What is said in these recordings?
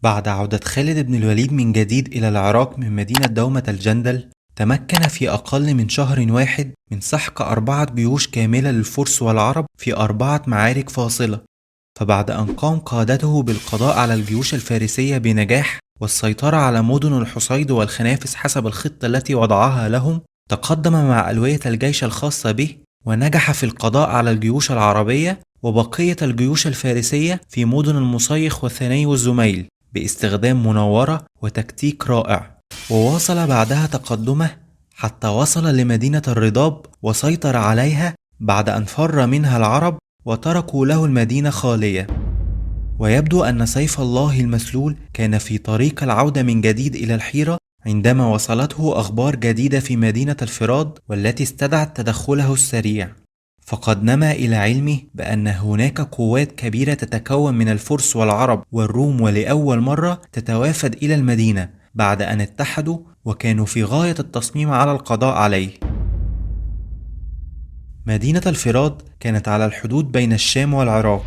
بعد عودة خالد بن الوليد من جديد إلى العراق من مدينة دومة الجندل، تمكن في أقل من شهر واحد من سحق 4 جيوش كاملة للفرس والعرب في 4 معارك فاصلة. فبعد أن قام قادته بالقضاء على الجيوش الفارسية بنجاح والسيطرة على مدن الحصيد والخنافس حسب الخطة التي وضعها لهم، تقدم مع ألوية الجيش الخاصة به ونجح في القضاء على الجيوش العربية وبقية الجيوش الفارسية في مدن المصيخ والثني والزميل باستخدام مناورة وتكتيك رائع. وواصل بعدها تقدمه حتى وصل لمدينة الرضاب وسيطر عليها بعد أن فر منها العرب وتركوا له المدينة خالية. ويبدو أن سيف الله المسلول كان في طريق العودة من جديد إلى الحيرة عندما وصلته أخبار جديدة في مدينة الفراد والتي استدعت تدخله السريع. فقد نما إلى علمه بأن هناك قوات كبيرة تتكون من الفرس والعرب والروم ولأول مرة تتوافد إلى المدينة بعد أن اتحدوا وكانوا في غاية التصميم على القضاء عليه. مدينة الفراد كانت على الحدود بين الشام والعراق،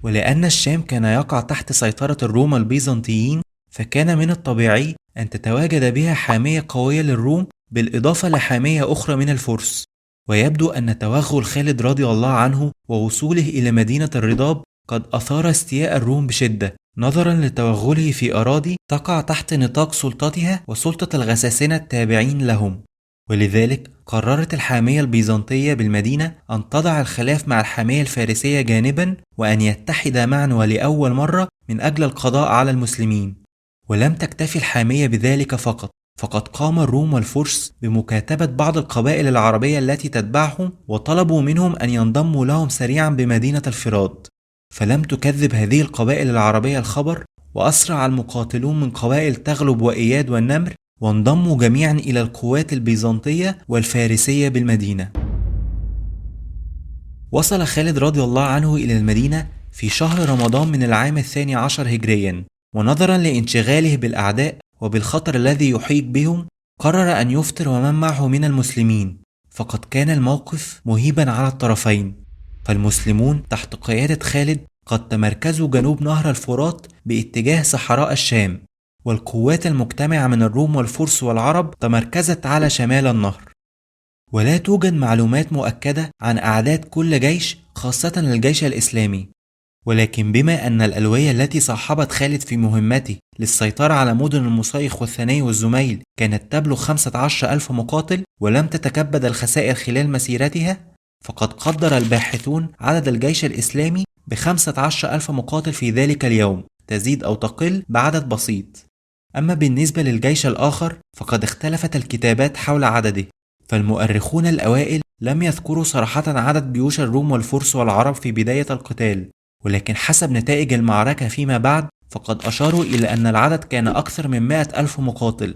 ولأن الشام كان يقع تحت سيطرة الروم البيزنطيين فكان من الطبيعي أن تتواجد بها حامية قوية للروم بالإضافة لحامية أخرى من الفرس. ويبدو أن توغل خالد رضي الله عنه ووصوله إلى مدينة الرضاب قد أثار استياء الروم بشدة نظرا لتوغله في أراضي تقع تحت نطاق سلطتها وسلطة الغساسنة التابعين لهم. ولذلك قررت الحامية البيزنطية بالمدينة أن تضع الخلاف مع الحامية الفارسية جانبا وأن يتحدا معا ولأول مرة من أجل القضاء على المسلمين. ولم تكتفي الحامية بذلك فقط، فقد قام الروم والفرس بمكاتبة بعض القبائل العربية التي تتبعهم وطلبوا منهم أن ينضموا لهم سريعا بمدينة الفراد. فلم تكذب هذه القبائل العربية الخبر، وأسرع المقاتلون من قبائل تغلب وإياد والنمر وانضموا جميعا إلى القوات البيزنطية والفارسية بالمدينة. وصل خالد رضي الله عنه إلى المدينة في شهر رمضان من العام 12 هجريا، ونظرا لانشغاله بالأعداء وبالخطر الذي يحيط بهم قرر أن يفطر ومن معه من المسلمين. فقد كان الموقف مهيبا على الطرفين، فالمسلمون تحت قيادة خالد قد تمركزوا جنوب نهر الفرات باتجاه صحراء الشام، والقوات المجتمعة من الروم والفرس والعرب تمركزت على شمال النهر. ولا توجد معلومات مؤكدة عن أعداد كل جيش خاصة الجيش الإسلامي، ولكن بما أن الألوية التي صاحبت خالد في مهمته للسيطرة على مدن المصيخ والثني والزميل كانت تبلغ 15,000 مقاتل ولم تتكبد الخسائر خلال مسيرتها، فقد قدر الباحثون عدد الجيش الإسلامي ب15,000 مقاتل في ذلك اليوم، تزيد أو تقل بعدد بسيط. أما بالنسبة للجيش الآخر فقد اختلفت الكتابات حول عدده، فالمؤرخون الأوائل لم يذكروا صراحة عدد جيوش الروم والفرس والعرب في بداية القتال، ولكن حسب نتائج المعركة فيما بعد فقد أشاروا إلى أن العدد كان أكثر من 100,000 مقاتل.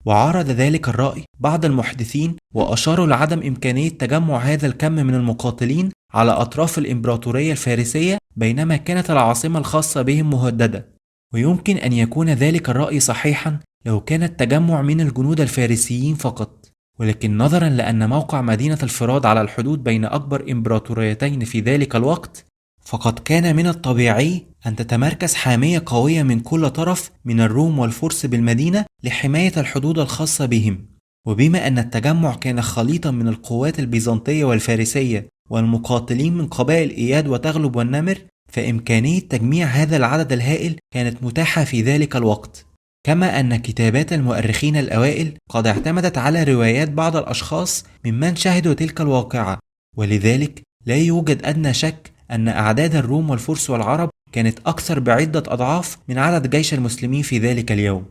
وعارض ذلك الرأي بعض المحدثين وأشاروا لعدم إمكانية تجمع هذا الكم من المقاتلين على أطراف الإمبراطورية الفارسية بينما كانت العاصمة الخاصة بهم مهددة. ويمكن أن يكون ذلك الرأي صحيحا لو كان التجمع من الجنود الفارسيين فقط، ولكن نظرا لأن موقع مدينة الفراد على الحدود بين أكبر إمبراطوريتين في ذلك الوقت فقد كان من الطبيعي أن تتمركز حامية قوية من كل طرف من الروم والفرس بالمدينة لحماية الحدود الخاصة بهم. وبما أن التجمع كان خليطا من القوات البيزنطية والفارسية والمقاتلين من قبائل إياد وتغلب والنمر، فإمكانية تجميع هذا العدد الهائل كانت متاحة في ذلك الوقت. كما أن كتابات المؤرخين الأوائل قد اعتمدت على روايات بعض الأشخاص ممن شهدوا تلك الواقعة، ولذلك لا يوجد أدنى شك أن أعداد الروم والفرس والعرب كانت أكثر بعدة أضعاف من عدد جيش المسلمين في ذلك اليوم.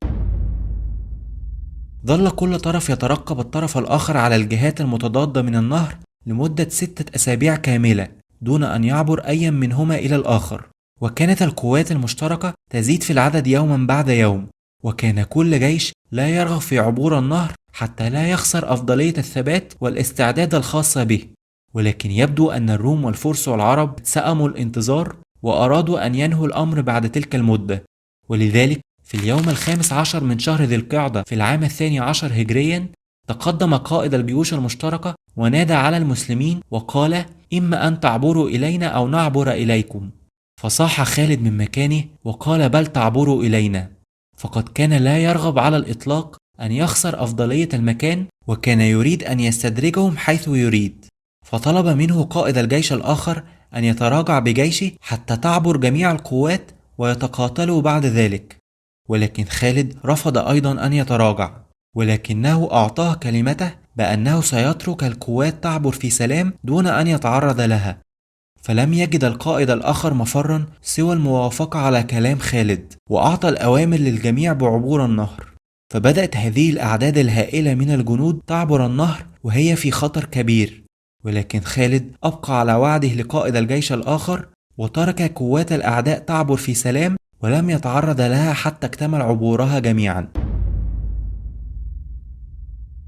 ظل كل طرف يترقب الطرف الآخر على الجهات المتضادة من النهر لمدة 6 أسابيع كاملة دون أن يعبر أي منهما إلى الآخر، وكانت القوات المشتركة تزيد في العدد يوما بعد يوم، وكان كل جيش لا يرغب في عبور النهر حتى لا يخسر أفضلية الثبات والاستعداد الخاصة به. ولكن يبدو أن الروم والفرس والعرب سأموا الانتظار وأرادوا أن ينهوا الأمر بعد تلك المدة، ولذلك في اليوم 15 من شهر ذي القعدة في العام 12 هجريا تقدم قائد الجيوش المشتركة ونادى على المسلمين وقال: إما أن تعبروا إلينا أو نعبر إليكم. فصاح خالد من مكانه وقال: بل تعبروا إلينا. فقد كان لا يرغب على الإطلاق أن يخسر أفضلية المكان، وكان يريد أن يستدرجهم حيث يريد. فطلب منه قائد الجيش الآخر أن يتراجع بجيشه حتى تعبر جميع القوات ويتقاتلوا بعد ذلك، ولكن خالد رفض أيضا أن يتراجع، ولكنه أعطاه كلمته بأنه سيترك القوات تعبر في سلام دون أن يتعرض لها. فلم يجد القائد الآخر مفرا سوى الموافقة على كلام خالد، وأعطى الأوامر للجميع بعبور النهر. فبدأت هذه الأعداد الهائلة من الجنود تعبر النهر وهي في خطر كبير، ولكن خالد أبقى على وعده لقائد الجيش الآخر، وترك قوات الأعداء تعبر في سلام ولم يتعرض لها حتى اكتمل عبورها جميعا.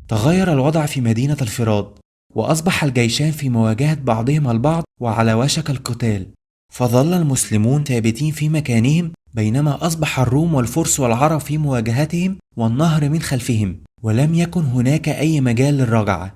تغير الوضع في مدينة الفرات، وأصبح الجيشان في مواجهة بعضهما البعض وعلى وشك القتال. فظل المسلمون ثابتين في مكانهم، بينما أصبح الروم والفرس والعرب في مواجهتهم والنهر من خلفهم، ولم يكن هناك أي مجال للرجعة.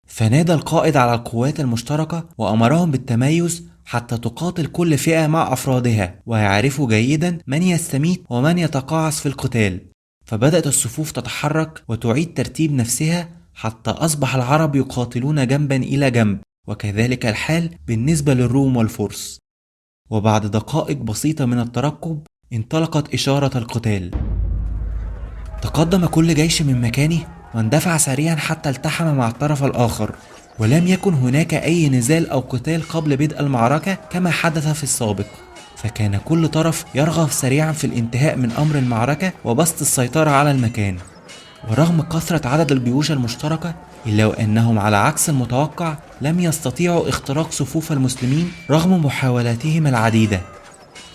فنادى القائد على القوات المشتركة وأمرهم بالتميز حتى تقاتل كل فئة مع أفرادها، ويعرفوا جيدا من يستميت ومن يتقاعس في القتال. فبدأت الصفوف تتحرك وتعيد ترتيب نفسها، حتى أصبح العرب يقاتلون جنبا إلى جنب، وكذلك الحال بالنسبة للروم والفرس. وبعد دقائق بسيطة من الترقب انطلقت إشارة القتال. تقدم كل جيش من مكانه واندفع سريعا حتى التحم مع الطرف الآخر، ولم يكن هناك أي نزال أو قتال قبل بدء المعركة كما حدث في السابق. فكان كل طرف يرغب سريعا في الانتهاء من أمر المعركة وبسط السيطرة على المكان. ورغم كثرة عدد الجيوش المشتركة، إلا وأنهم على عكس المتوقع لم يستطيعوا اختراق صفوف المسلمين رغم محاولاتهم العديدة.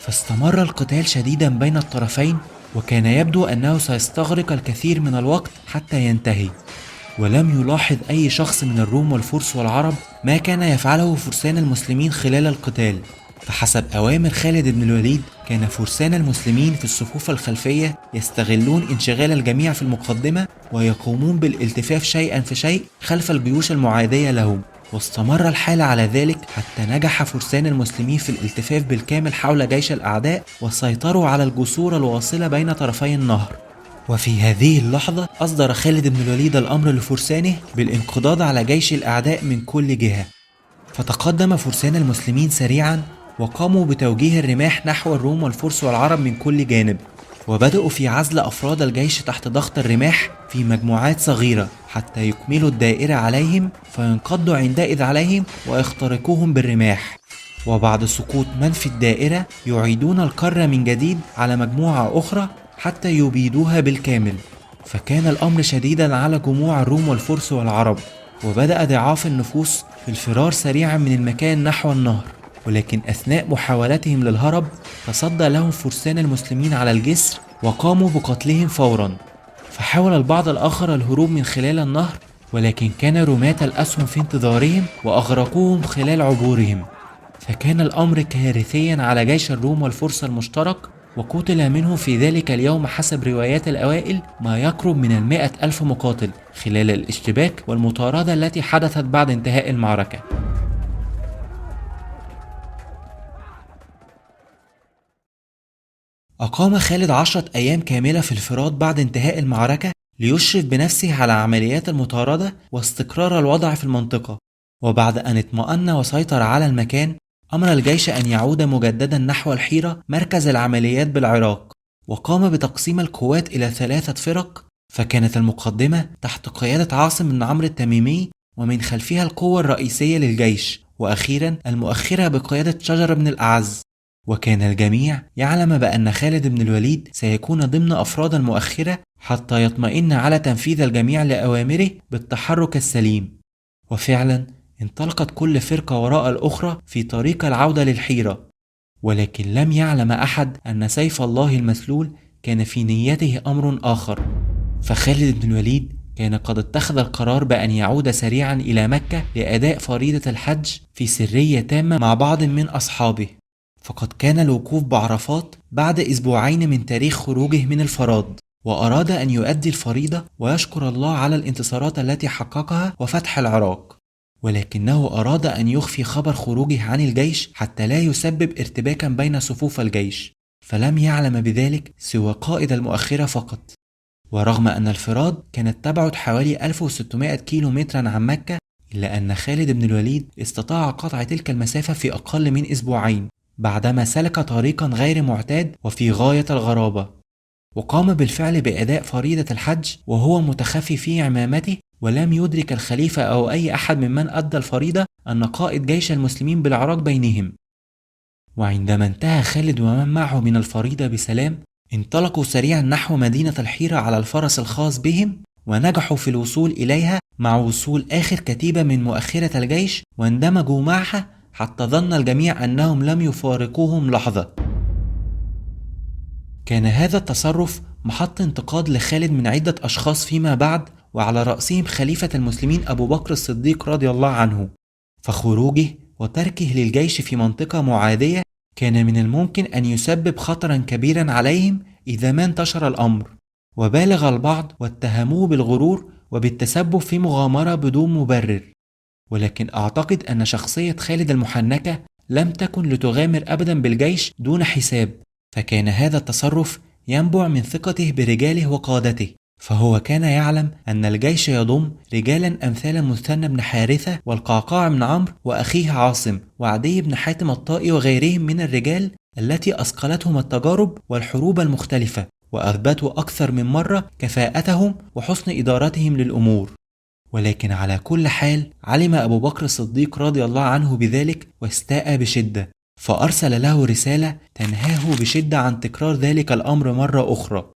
فاستمر القتال شديدا بين الطرفين، وكان يبدو أنه سيستغرق الكثير من الوقت حتى ينتهي. ولم يلاحظ أي شخص من الروم والفرس والعرب ما كان يفعله فرسان المسلمين خلال القتال. فحسب أوامر خالد بن الوليد، كان فرسان المسلمين في الصفوف الخلفية يستغلون انشغال الجميع في المقدمة، ويقومون بالالتفاف شيئا فشيء خلف الجيوش المعادية لهم. واستمر الحال على ذلك حتى نجح فرسان المسلمين في الالتفاف بالكامل حول جيش الأعداء، وسيطروا على الجسور الواصلة بين طرفي النهر. وفي هذه اللحظة أصدر خالد بن الوليد الأمر لفرسانه بالانقضاض على جيش الأعداء من كل جهة. فتقدم فرسان المسلمين سريعا، وقاموا بتوجيه الرماح نحو الروم والفرس والعرب من كل جانب، وبدأوا في عزل أفراد الجيش تحت ضغط الرماح في مجموعات صغيرة حتى يكملوا الدائرة عليهم، فينقضوا عندئذ عليهم ويخترقوهم بالرماح. وبعد سقوط من في الدائرة يعيدون الكرة من جديد على مجموعة أخرى حتى يبيدوها بالكامل. فكان الأمر شديدا على جموع الروم والفرس والعرب، وبدأ ضعاف النفوس في الفرار سريعا من المكان نحو النهر. ولكن أثناء محاولتهم للهرب تصدى لهم فرسان المسلمين على الجسر وقاموا بقتلهم فورا. فحاول البعض الآخر الهروب من خلال النهر، ولكن كان رماة الأسهم في انتظارهم وأغرقوهم خلال عبورهم. فكان الأمر كارثيا على جيش الروم والفرس المشترك، وقتل منه في ذلك اليوم حسب روايات الأوائل ما يقرب من 100,000 مقاتل خلال الاشتباك والمطاردة التي حدثت بعد انتهاء المعركة. أقام خالد 10 أيام كاملة في الفرات بعد انتهاء المعركة ليشرف بنفسه على عمليات المطاردة واستقرار الوضع في المنطقة. وبعد أن اطمأن وسيطر على المكان، أمر الجيش أن يعود مجددا نحو الحيرة مركز العمليات بالعراق، وقام بتقسيم القوات إلى 3 فرق. فكانت المقدمة تحت قيادة عاصم بن عمرو التميمي، ومن خلفها القوة الرئيسية للجيش، وأخيرا المؤخرة بقيادة شجر بن الأعز. وكان الجميع يعلم بأن خالد بن الوليد سيكون ضمن أفراد المؤخرة حتى يطمئن على تنفيذ الجميع لأوامره بالتحرك السليم. وفعلا انطلقت كل فرقة وراء الأخرى في طريق العودة للحيرة، ولكن لم يعلم أحد أن سيف الله المسلول كان في نيته أمر آخر. فخالد بن الوليد كان قد اتخذ القرار بأن يعود سريعا إلى مكة لأداء فريضة الحج في سرية تامة مع بعض من أصحابه. فقد كان الوقوف بعرفات بعد أسبوعين من تاريخ خروجه من الفراد، وأراد أن يؤدي الفريضة ويشكر الله على الانتصارات التي حققها وفتح العراق. ولكنه أراد أن يخفي خبر خروجه عن الجيش حتى لا يسبب ارتباكا بين صفوف الجيش. فلم يعلم بذلك سوى قائد المؤخرة فقط. ورغم أن الفرات كانت تبعد حوالي 1600 كيلو مترا عن مكة، إلا أن خالد بن الوليد استطاع قطع تلك المسافة في أقل من أسبوعين، بعدما سلك طريقا غير معتاد وفي غاية الغرابة. وقام بالفعل بأداء فريضة الحج وهو متخفي في عمامته، ولم يدرك الخليفة أو أي أحد ممن أدى الفريضة أن قائد جيش المسلمين بالعراق بينهم. وعندما انتهى خالد ومن معه من الفريضة بسلام، انطلقوا سريعا نحو مدينة الحيرة على الفرس الخاص بهم، ونجحوا في الوصول إليها مع وصول آخر كتيبة من مؤخرة الجيش، واندمجوا معها حتى ظن الجميع أنهم لم يفارقوهم لحظة. كان هذا التصرف محط انتقاد لخالد من عدة أشخاص فيما بعد، وعلى رأسهم خليفة المسلمين أبو بكر الصديق رضي الله عنه، فخروجه وتركه للجيش في منطقة معادية كان من الممكن أن يسبب خطرا كبيرا عليهم إذا ما انتشر الأمر. وبالغ البعض واتهموه بالغرور وبالتسبب في مغامرة بدون مبرر، ولكن أعتقد أن شخصية خالد المحنكة لم تكن لتغامر أبدا بالجيش دون حساب، فكان هذا التصرف ينبع من ثقته برجاله وقادته، فهو كان يعلم أن الجيش يضم رجالا أمثال مثنى بن حارثة والقعقاع بن عمرو وأخيه عاصم وعدي بن حاتم الطائي وغيرهم من الرجال التي أثقلتهم التجارب والحروب المختلفة، وأثبتوا أكثر من مرة كفاءتهم وحسن إدارتهم للأمور. ولكن على كل حال علم أبو بكر الصديق رضي الله عنه بذلك واستاء بشدة، فأرسل له رسالة تنهاه بشدة عن تكرار ذلك الأمر مرة أخرى.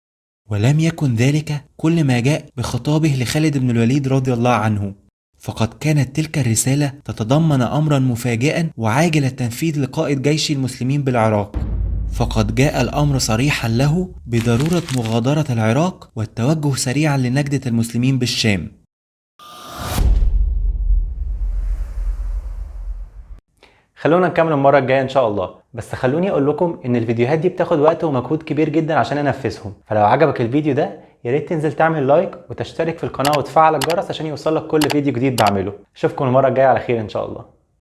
ولم يكن ذلك كل ما جاء بخطابه لخالد بن الوليد رضي الله عنه، فقد كانت تلك الرسالة تتضمن أمرا مفاجئا وعاجل التنفيذ لقائد جيش المسلمين بالعراق، فقد جاء الأمر صريحا له بضرورة مغادرة العراق والتوجه سريعا لنجدة المسلمين بالشام. خلونا نكمل المرة الجاية ان شاء الله، بس خلوني اقول لكم ان الفيديوهات دي بتاخد وقت ومجهود كبير جدا عشان انفذهم، فلو عجبك الفيديو ده ياريت تنزل تعمل لايك وتشترك في القناة وتفعل الجرس عشان يوصلك كل فيديو جديد بعمله. اشوفكم المرة الجاية على خير ان شاء الله.